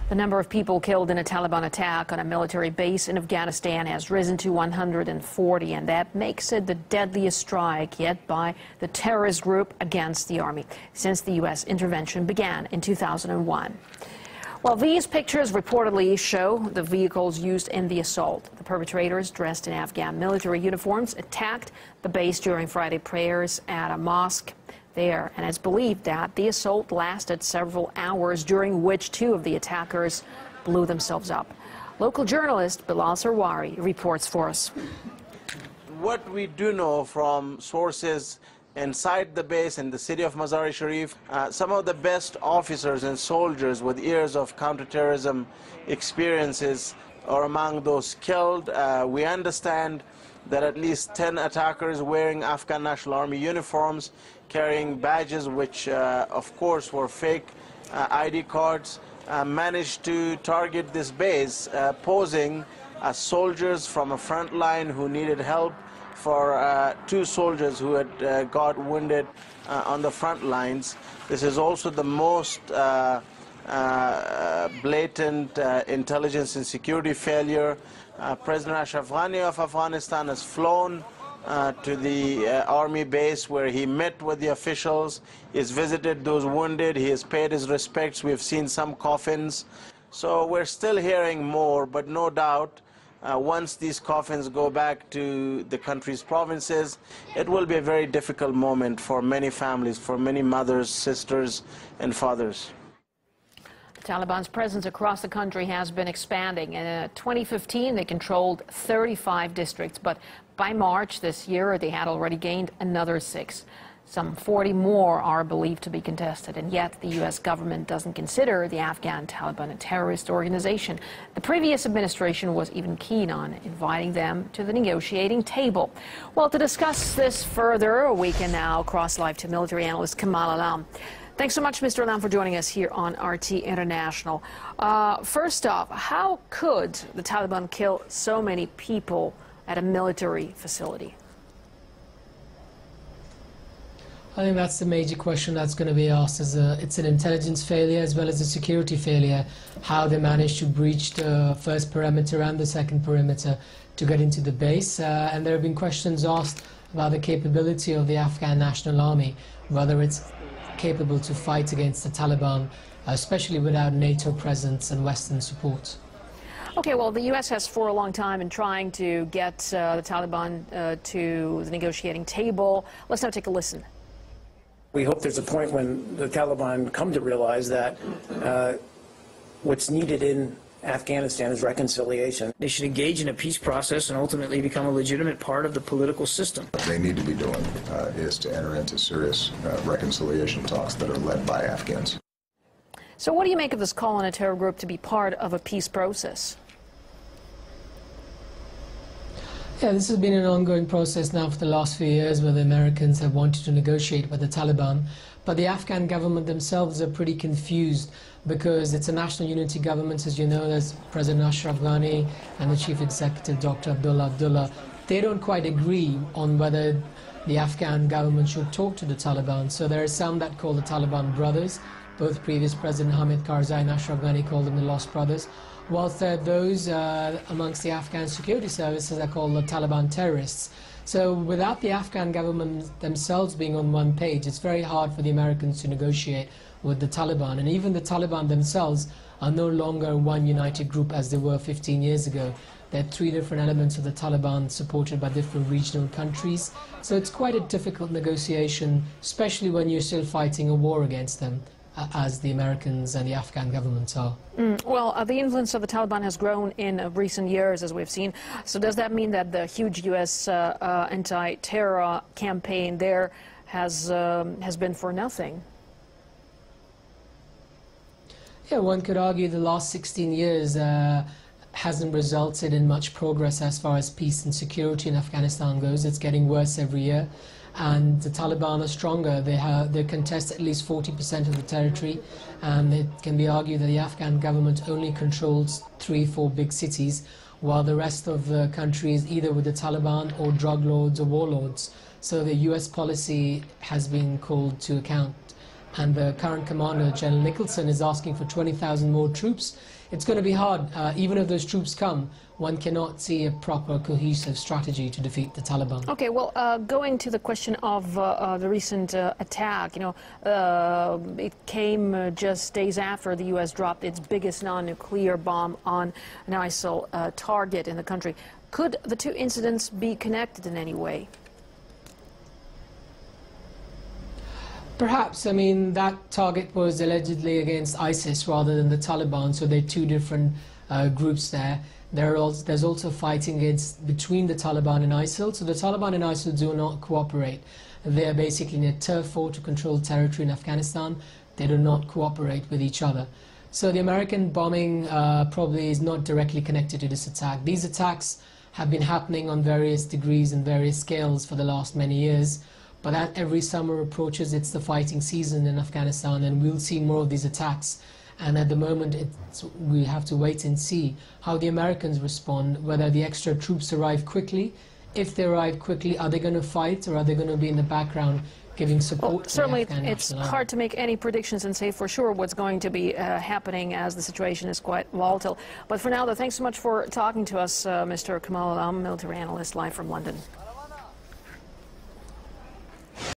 The number of people killed in a Taliban attack on a military base in Afghanistan has risen to 140, and that makes it the deadliest strike yet by the terrorist group against the army since the U.S. intervention began in 2001. Well, these pictures reportedly show the vehicles used in the assault. The perpetrators, dressed in Afghan military uniforms, attacked the base during Friday prayers at a mosque there, and it's believed that the assault lasted several hours, during which two of the attackers blew themselves up. Local journalist Bilal Sarwari reports for us. What we do know from sources inside the base in the city of Mazar-e-Sharif, some of the best officers and soldiers with years of counterterrorism experiences are among those killed. We understand that at least 10 attackers wearing Afghan National Army uniforms, carrying badges which of course were fake ID cards, managed to target this base, posing as soldiers from a front line who needed help for two soldiers who had got wounded on the front lines. This is also the most blatant intelligence and security failure. President Ashraf Ghani of Afghanistan has flown to the army base where he met with the officials. He's visited those wounded. He has paid his respects. We've seen some coffins. So we're still hearing more, but no doubt once these coffins go back to the country's provinces, it will be a very difficult moment for many families, for many mothers, sisters, and fathers. Taliban's presence across the country has been expanding. In 2015, they controlled 35 districts, but by March this year, they had already gained another 6. Some 40 more are believed to be contested, and yet the U.S. government doesn't consider the Afghan Taliban a terrorist organization. The previous administration was even keen on inviting them to the negotiating table. Well, to discuss this further, we can now cross live to military analyst Kamal Alam. Thanks so much, Mr. Alam, for joining us here on RT International. First off, how could the Taliban kill so many people at a military facility? I think that's the major question that's going to be asked. It's an intelligence failure as well as a security failure, how they managed to breach the first perimeter and the second perimeter to get into the base. And there have been questions asked about the capability of the Afghan National Army, whether it's capable to fight against the Taliban, especially without NATO presence and Western support. Okay, well, the U.S. has for a long time been trying to get the Taliban to the negotiating table. Let's now take a listen. We hope there's a point when the Taliban come to realize that what's needed in Afghanistan is reconciliation. They should engage in a peace process and ultimately become a legitimate part of the political system. What they need to be doing is to enter into serious reconciliation talks that are led by Afghans. So what do you make of this call on a terror group to be part of a peace process? Yeah, this has been an ongoing process now for the last few years, where the Americans have wanted to negotiate with the Taliban. But the Afghan government themselves are pretty confused, because it's a national unity government, as you know. There's President Ashraf Ghani and the chief executive, Dr. Abdullah. They don't quite agree on whether the Afghan government should talk to the Taliban. So there are some that call the Taliban brothers. Both previous President Hamid Karzai and Ashraf Ghani called them the Lost Brothers, whilst there are those amongst the Afghan security services that call the Taliban terrorists. So without the Afghan government themselves being on one page, it's very hard for the Americans to negotiate with the Taliban. And even the Taliban themselves are no longer one united group as they were 15 years ago. There are 3 different elements of the Taliban supported by different regional countries. So it's quite a difficult negotiation, especially when you're still fighting a war against them, as the Americans and the Afghan governments are. Well, the influence of the Taliban has grown in recent years, as we've seen. So does that mean that the huge U.S. anti-terror campaign there has been for nothing? Yeah, one could argue the last 16 years hasn't resulted in much progress as far as peace and security in Afghanistan goes. It's getting worse every year. And the Taliban are stronger. They contest at least 40% of the territory, and it can be argued that the Afghan government only controls 3-4 big cities, while the rest of the country is either with the Taliban or drug lords or warlords. So the US policy has been called to account and the current commander, General Nicholson, is asking for 20,000 more troops. It's going to be hard. Even if those troops come, one cannot see a proper cohesive strategy to defeat the Taliban. Okay, well, going to the question of the recent attack, you know, it came just days after the U.S. dropped its biggest non-nuclear bomb on an ISIL target in the country. Could the two incidents be connected in any way? Perhaps. I mean, that target was allegedly against ISIS rather than the Taliban, so there are two different groups there. There's also fighting between the Taliban and ISIL. So the Taliban and ISIL do not cooperate. They are basically in a turf war to control territory in Afghanistan. They do not cooperate with each other. So the American bombing probably is not directly connected to this attack. These attacks have been happening on various degrees and various scales for the last many years. But as every summer approaches, it's the fighting season in Afghanistan, and we'll see more of these attacks. And at the moment, we have to wait and see how the Americans respond, whether the extra troops arrive quickly. If they arrive quickly, are they going to fight, or are they going to be in the background giving support? Well, certainly, to the Afghan it's National Army? hard to make any predictions and say for sure what's going to be happening, as the situation is quite volatile. But for now, though, thanks so much for talking to us, Mr. Kamal Alam, military analyst, live from London.